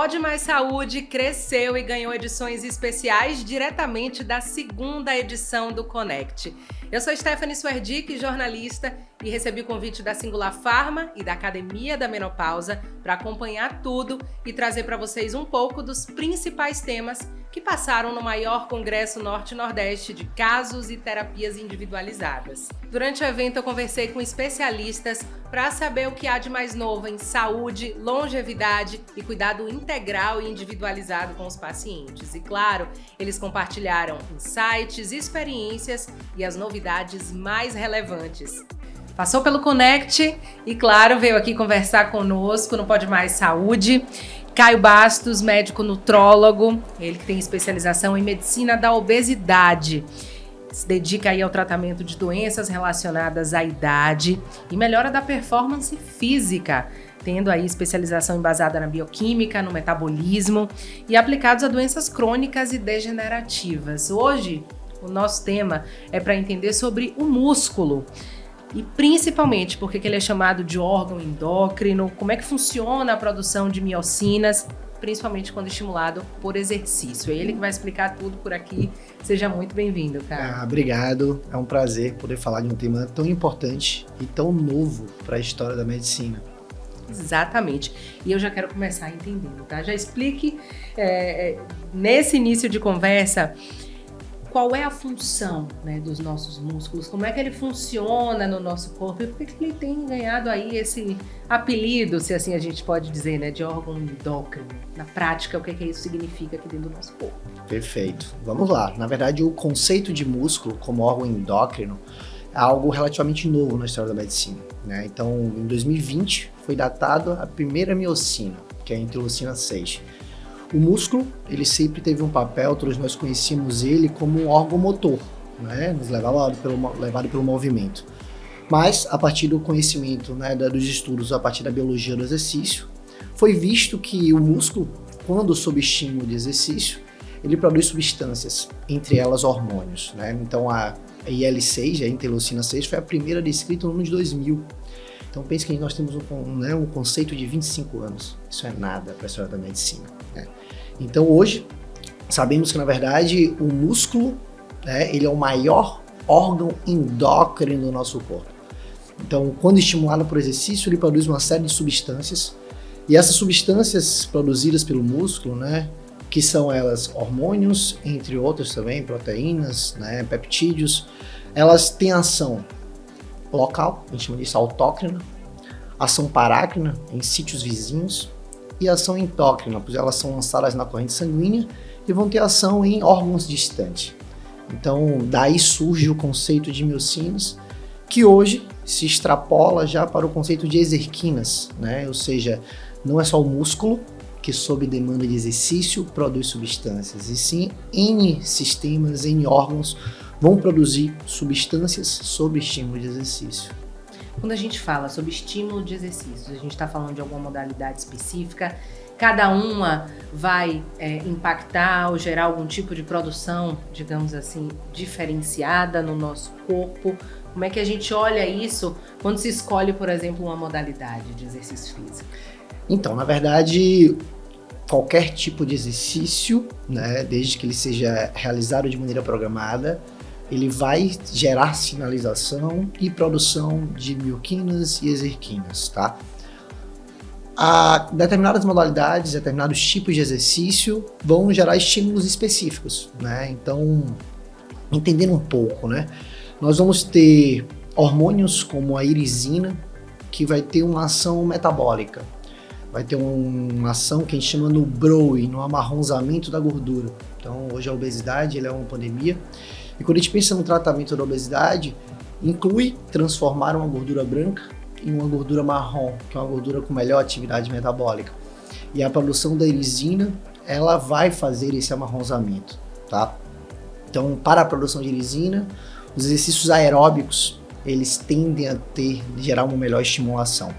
Pode Mais Saúde cresceu e ganhou edições especiais diretamente da segunda edição do Connect. Eu sou Stephanie Swerdick, jornalista, e recebi o convite da Singular Pharma e da Academia da Menopausa para acompanhar tudo e trazer para vocês um pouco dos principais temas que passaram no maior congresso Norte-Nordeste de casos e terapias individualizadas. Durante o evento eu conversei com especialistas para saber o que há de mais novo em saúde, longevidade e cuidado integral e individualizado com os pacientes. E claro, eles compartilharam insights, experiências e as novidades mais relevantes. Passou pelo Connect e, claro, veio aqui conversar conosco no Pode Mais Saúde. Caio Bastos, médico nutrólogo, ele que tem especialização em medicina da obesidade. Se dedica aí ao tratamento de doenças relacionadas à idade e melhora da performance física, tendo aí especialização embasada na bioquímica, no metabolismo e aplicados a doenças crônicas e degenerativas. Hoje, o nosso tema é para entender sobre o músculo. E principalmente porque ele é chamado de órgão endócrino, como é que funciona a produção de miocinas, principalmente quando estimulado por exercício. É ele que vai explicar tudo por aqui. Seja muito bem-vindo, cara. Obrigado. É um prazer poder falar de um tema tão importante e tão novo para a história da medicina. Exatamente. E eu já quero começar entendendo, tá? Já explique, nesse início de conversa, qual é a função, né, dos nossos músculos, como é que ele funciona no nosso corpo e por que ele tem ganhado aí esse apelido, se assim a gente pode dizer, né, de órgão endócrino. Na prática, o que isso significa aqui dentro do nosso corpo? Perfeito. Vamos lá. Na verdade, o conceito de músculo como órgão endócrino é algo relativamente novo na história da medicina, né? Então, em 2020, foi datado a primeira miocina, que é a interleucina 6. O músculo, ele sempre teve um papel, todos nós conhecíamos ele como um órgão motor, né? Nos levado pelo movimento. Mas, a partir do conhecimento, né, dos estudos, a partir da biologia do exercício, foi visto que o músculo, quando sob estímulo de exercício, ele produz substâncias, entre elas hormônios, né? Então, a IL-6, a interleucina 6, foi a primeira descrita no ano de 2000. Então pense que nós temos um conceito de 25 anos. Isso é nada para a história da medicina, né? Então hoje, sabemos que na verdade o músculo, né, ele é o maior órgão endócrino do nosso corpo. Então quando estimulado por exercício, ele produz uma série de substâncias. E essas substâncias produzidas pelo músculo, né, que são elas hormônios, entre outros também, proteínas, né, peptídeos, elas têm ação local, a gente chama disso autócrina, ação parácrina em sítios vizinhos e ação endócrina, pois elas são lançadas na corrente sanguínea e vão ter ação em órgãos distantes. Então, daí surge o conceito de miocinas, que hoje se extrapola já para o conceito de exerquinas, né? Ou seja, não é só o músculo que, sob demanda de exercício, produz substâncias, e sim N sistemas, N órgãos vão produzir substâncias sob estímulo de exercício. Quando a gente fala sobre estímulo de exercícios, a gente está falando de alguma modalidade específica, cada uma vai impactar ou gerar algum tipo de produção, digamos assim, diferenciada no nosso corpo. Como é que a gente olha isso quando se escolhe, por exemplo, uma modalidade de exercício físico? Então, na verdade, qualquer tipo de exercício, né, desde que ele seja realizado de maneira programada, ele vai gerar sinalização e produção de mioquinas e exerquinas, tá? A determinadas modalidades, determinados tipos de exercício vão gerar estímulos específicos, né? Então, entendendo um pouco, né? Nós vamos ter hormônios como a irisina, que vai ter uma ação metabólica. Vai ter uma ação que a gente chama no BROE, no amarronzamento da gordura. Então, hoje a obesidade ela é uma pandemia. E quando a gente pensa no tratamento da obesidade, inclui transformar uma gordura branca em uma gordura marrom, que é uma gordura com melhor atividade metabólica. E a produção da irisina, ela vai fazer esse amarronzamento, tá? Então, para a produção de irisina, os exercícios aeróbicos, eles tendem a gerar uma melhor estimulação.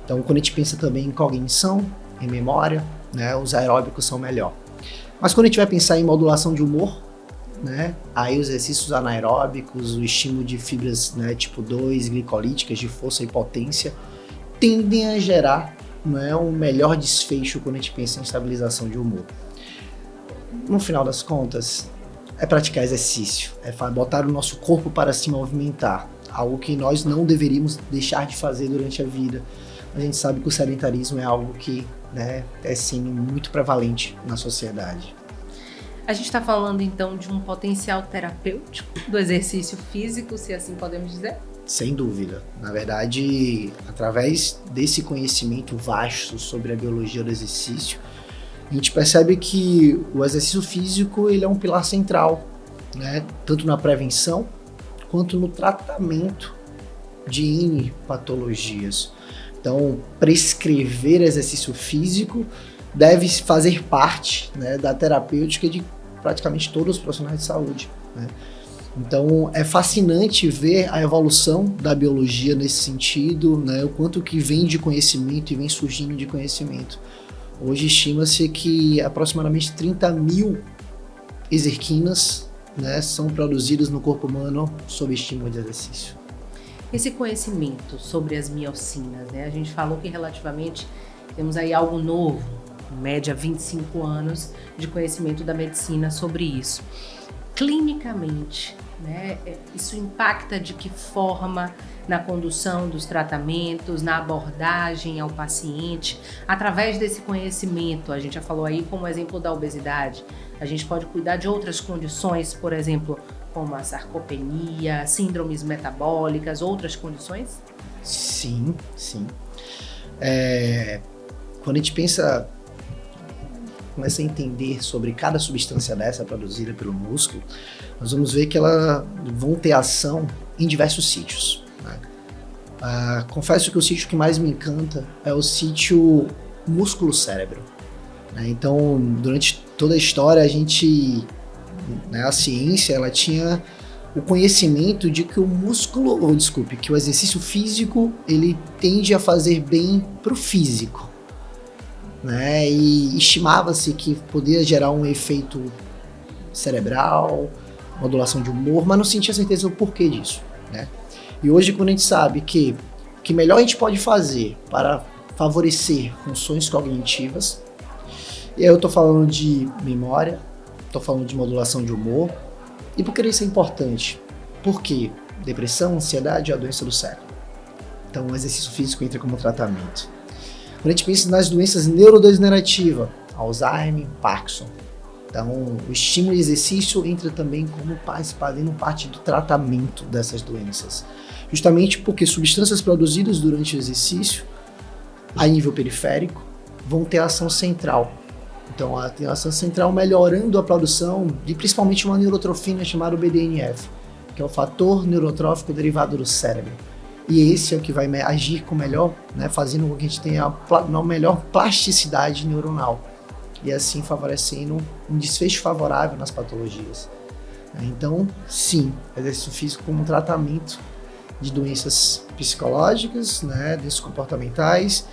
Então, quando a gente pensa também em cognição, em memória, né, os aeróbicos são melhor. Mas quando a gente vai pensar em modulação de humor, né, aí os exercícios anaeróbicos, o estímulo de fibras, né, tipo 2, glicolíticas, de força e potência, tendem a gerar não é um melhor desfecho quando a gente pensa em estabilização de humor. No final das contas, é praticar exercício, é botar o nosso corpo para se movimentar, algo que nós não deveríamos deixar de fazer durante a vida. A gente sabe que o sedentarismo é algo que, né, é sim muito prevalente na sociedade. A gente está falando então de um potencial terapêutico do exercício físico, se assim podemos dizer? Sem dúvida. Na verdade, através desse conhecimento vasto sobre a biologia do exercício, a gente percebe que o exercício físico ele é um pilar central, né? Tanto na prevenção quanto no tratamento de N patologias. Então, prescrever exercício físico deve fazer parte, né, da terapêutica de praticamente todos os profissionais de saúde, né? Então, é fascinante ver a evolução da biologia nesse sentido, né, o quanto que vem de conhecimento e vem surgindo de conhecimento. Hoje estima-se que aproximadamente 30 mil exerquinas, né, são produzidas no corpo humano sob estímulo de exercício. Esse conhecimento sobre as miocinas, né, a gente falou que relativamente temos aí algo novo, em média 25 anos de conhecimento da medicina sobre isso. Clinicamente, né, isso impacta de que forma na condução dos tratamentos, na abordagem ao paciente, através desse conhecimento? A gente já falou aí como exemplo da obesidade, a gente pode cuidar de outras condições, por exemplo, como a sarcopenia, síndromes metabólicas, outras condições? Sim. Quando a gente começa a entender sobre cada substância dessa produzida pelo músculo, nós vamos ver que elas vão ter ação em diversos sítios, né? Confesso que o sítio que mais me encanta é o sítio músculo-cérebro, né? Então, durante toda a história, a ciência, ela tinha o conhecimento de que que o exercício físico, ele tende a fazer bem para o físico, né? E estimava-se que poderia gerar um efeito cerebral, modulação de humor, mas não sentia certeza do porquê disso, né? E hoje, quando a gente sabe que o que melhor a gente pode fazer para favorecer funções cognitivas, e aí eu tô falando de memória, tô falando de modulação de humor, e por que isso é importante? Porque depressão, ansiedade é a doença do século. Então o exercício físico entra como tratamento. Quando a gente pensa nas doenças neurodegenerativas, Alzheimer, Parkinson, então o estímulo de exercício entra também como fazendo parte do tratamento dessas doenças. Justamente porque substâncias produzidas durante o exercício, a nível periférico, vão ter ação central. Então, a ação central melhorando a produção de principalmente uma neurotrofina chamada BDNF, que é o fator neurotrófico derivado do cérebro. E esse é o que vai agir com melhor, né, fazendo com que a gente tenha uma melhor plasticidade neuronal. E assim favorecendo um desfecho favorável nas patologias. Então, sim, exercício físico como um tratamento de doenças psicológicas, né, doenças comportamentais,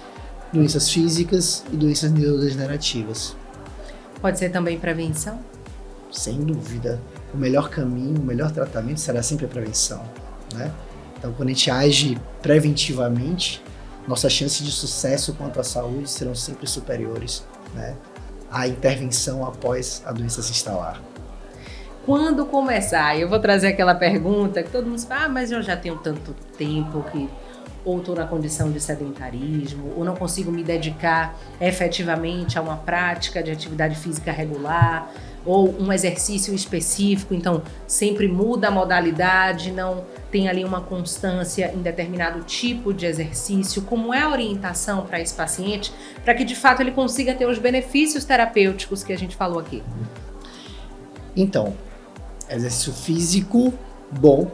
doenças físicas e doenças neurodegenerativas. Pode ser também prevenção? Sem dúvida. O melhor caminho, o melhor tratamento será sempre a prevenção, né? Então, quando a gente age preventivamente, nossas chances de sucesso quanto à saúde serão sempre superiores, né, à intervenção após a doença se instalar. Quando começar? Eu vou trazer aquela pergunta que todo mundo fala, mas eu já tenho tanto tempo que ou estou na condição de sedentarismo, ou não consigo me dedicar efetivamente a uma prática de atividade física regular, ou um exercício específico, então sempre muda a modalidade, não tem ali uma constância em determinado tipo de exercício. Como é a orientação para esse paciente, para que de fato ele consiga ter os benefícios terapêuticos que a gente falou aqui? Então, exercício físico bom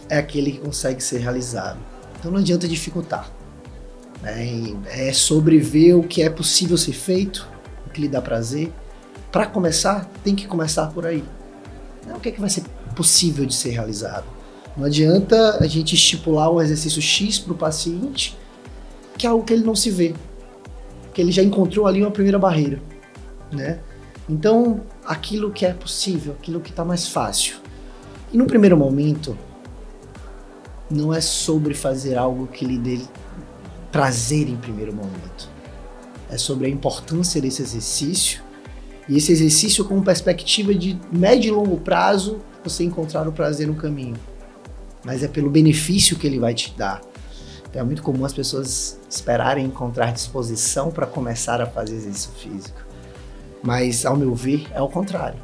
é aquele que consegue ser realizado. Então não adianta dificultar, né? É sobre ver o que é possível ser feito, o que lhe dá prazer. Para começar, tem que começar por aí. O que é que vai ser possível de ser realizado? Não adianta a gente estipular um exercício X para o paciente, que é algo que ele não se vê, que ele já encontrou ali uma primeira barreira, né? Então, aquilo que é possível, aquilo que está mais fácil. E no primeiro momento, não é sobre fazer algo que lhe dê prazer em primeiro momento. É sobre a importância desse exercício, e esse exercício com perspectiva de médio e longo prazo, você encontrar o prazer no caminho. Mas é pelo benefício que ele vai te dar. Então é muito comum as pessoas esperarem encontrar disposição para começar a fazer exercício físico. Mas, ao meu ver, é o contrário.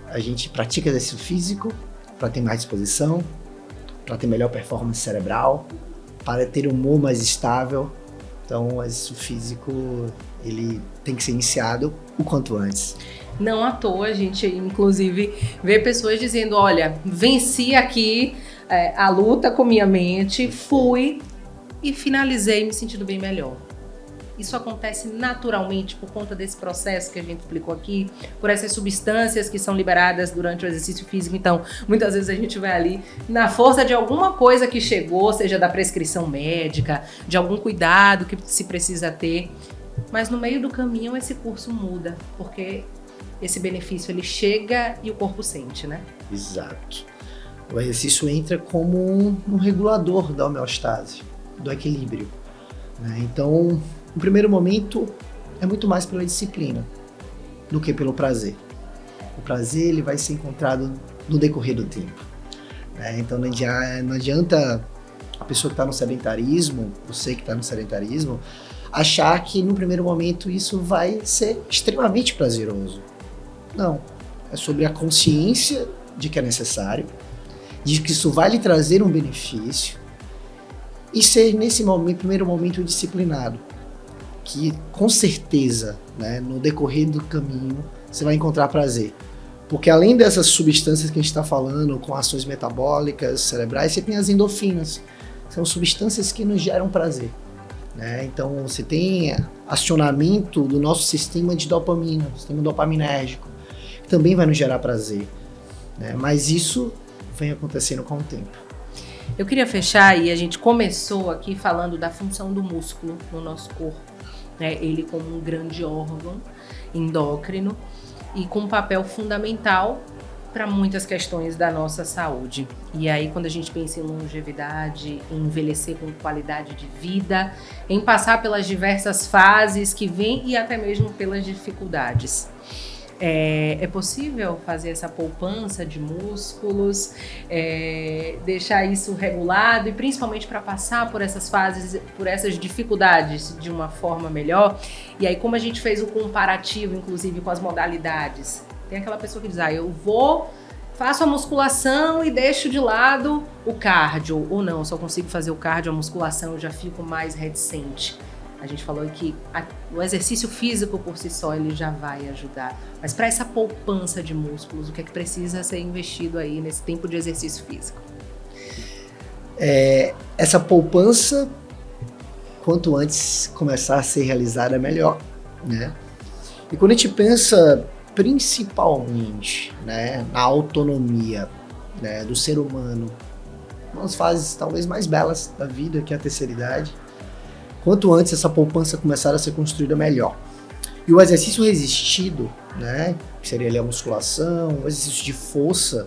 A gente pratica exercício físico para ter mais disposição, para ter melhor performance cerebral, para ter um humor mais estável. Então, o exercício físico, ele tem que ser iniciado o quanto antes. Não à toa, a gente inclusive vê pessoas dizendo, olha, venci aqui a luta com minha mente, fui e finalizei me sentindo bem melhor. Isso acontece naturalmente por conta desse processo que a gente explicou aqui, por essas substâncias que são liberadas durante o exercício físico. Então, muitas vezes a gente vai ali na força de alguma coisa que chegou, seja da prescrição médica, de algum cuidado que se precisa ter, mas no meio do caminho esse curso muda, porque esse benefício ele chega e o corpo sente, né? Exato. O exercício entra como um regulador da homeostase, do equilíbrio, né? Então, no primeiro momento, é muito mais pela disciplina do que pelo prazer. O prazer ele vai ser encontrado no decorrer do tempo, né? Então, não adianta a pessoa que está no sedentarismo, você que está no sedentarismo, achar que no primeiro momento isso vai ser extremamente prazeroso. Não. É sobre a consciência de que é necessário, de que isso vai lhe trazer um benefício e ser nesse momento, primeiro momento disciplinado. Que com certeza, né, no decorrer do caminho, você vai encontrar prazer. Porque além dessas substâncias que a gente está falando, com ações metabólicas, cerebrais, você tem as endorfinas. São substâncias que nos geram prazer, né? Então você tem acionamento do nosso sistema de dopamina, sistema dopaminérgico, que também vai nos gerar prazer, né? Mas isso vem acontecendo com o tempo. Eu queria fechar, e a gente começou aqui falando da função do músculo no nosso corpo, né? Ele como um grande órgão endócrino e com um papel fundamental para muitas questões da nossa saúde. E aí, quando a gente pensa em longevidade, em envelhecer com qualidade de vida, em passar pelas diversas fases que vêm e até mesmo pelas dificuldades. É possível fazer essa poupança de músculos, deixar isso regulado e principalmente para passar por essas fases, por essas dificuldades de uma forma melhor. E aí, como a gente fez o comparativo, inclusive, com as modalidades, tem aquela pessoa que diz, faço a musculação e deixo de lado o cardio, ou não, só consigo fazer o cardio, a musculação, eu já fico mais reticente. A gente falou que o exercício físico por si só ele já vai ajudar. Mas para essa poupança de músculos, o que é que precisa ser investido aí nesse tempo de exercício físico? Essa poupança, quanto antes começar a ser realizada, melhor, né? E quando a gente pensa principalmente, né, na autonomia, né, do ser humano, umas fases talvez mais belas da vida, que é a terceira idade, quanto antes essa poupança começar a ser construída, melhor. E o exercício resistido, né, que seria ali a musculação, o exercício de força,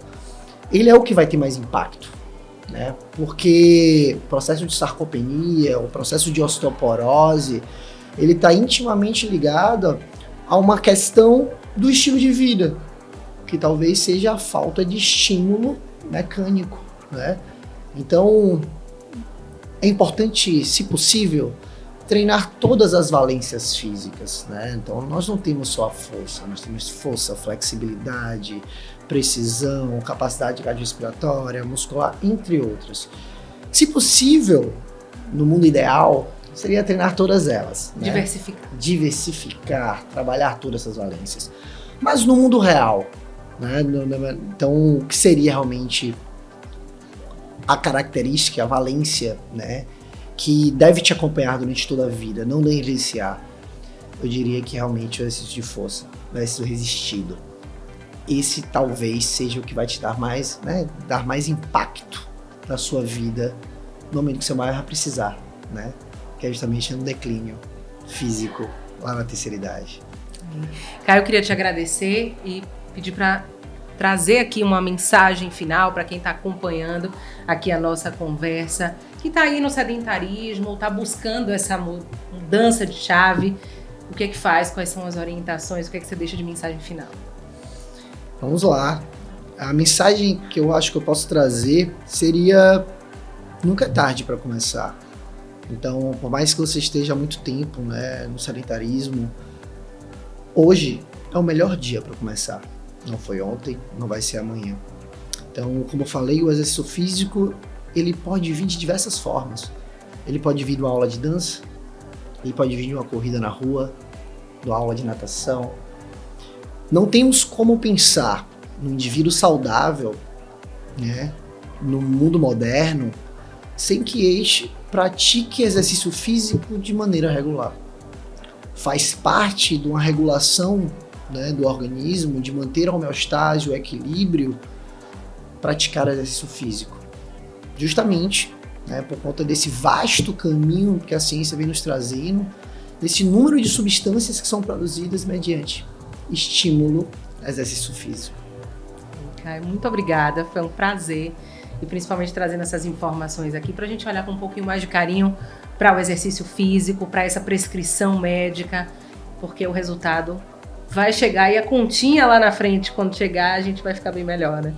ele é o que vai ter mais impacto, né, porque o processo de sarcopenia, o processo de osteoporose, ele está intimamente ligado a uma questão do estilo de vida, que talvez seja a falta de estímulo mecânico, né? Então, é importante, se possível, treinar todas as valências físicas, né? Então, nós não temos só a força, nós temos força, flexibilidade, precisão, capacidade cardiorrespiratória, muscular, entre outras. Se possível, no mundo ideal, seria treinar todas elas, né? Diversificar, trabalhar todas essas valências. Mas no mundo real, né? Então, o que seria realmente a característica, a valência, né, que deve te acompanhar durante toda a vida, não negligenciar? Eu diria que realmente o exercício de força, o exercício resistido. Esse talvez seja o que vai te dar mais, né, dar mais impacto na sua vida no momento que você mais vai precisar, né? Que é justamente no declínio físico lá na terceira idade. Caio, eu queria te agradecer e pedir para trazer aqui uma mensagem final para quem está acompanhando aqui a nossa conversa, que está aí no sedentarismo, está buscando essa mudança de chave. O que é que faz? Quais são as orientações? O que é que você deixa de mensagem final? Vamos lá. A mensagem que eu acho que eu posso trazer seria: nunca é tarde para começar. Então, por mais que você esteja há muito tempo, né, no sedentarismo, hoje é o melhor dia para começar. Não foi ontem, não vai ser amanhã. Então, como eu falei, o exercício físico, ele pode vir de diversas formas. Ele pode vir de uma aula de dança, ele pode vir de uma corrida na rua, de uma aula de natação. Não temos como pensar no indivíduo saudável, né, no mundo moderno, sem que este pratique exercício físico de maneira regular. Faz parte de uma regulação, né, do organismo, de manter a homeostase, o equilíbrio, praticar exercício físico. Justamente, né, por conta desse vasto caminho que a ciência vem nos trazendo, desse número de substâncias que são produzidas mediante estímulo ao exercício físico. Muito obrigada, foi um prazer, e principalmente trazendo essas informações aqui para a gente olhar com um pouquinho mais de carinho para o exercício físico, para essa prescrição médica, porque o resultado vai chegar e a continha lá na frente, quando chegar, a gente vai ficar bem melhor, né?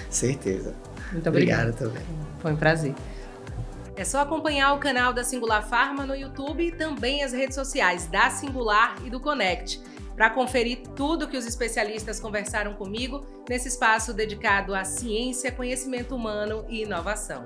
Certeza. Muito obrigada. Obrigado também. Foi um prazer. É só acompanhar o canal da Singular Pharma no YouTube e também as redes sociais da Singular e do Connect, para conferir tudo que os especialistas conversaram comigo nesse espaço dedicado à ciência, conhecimento humano e inovação.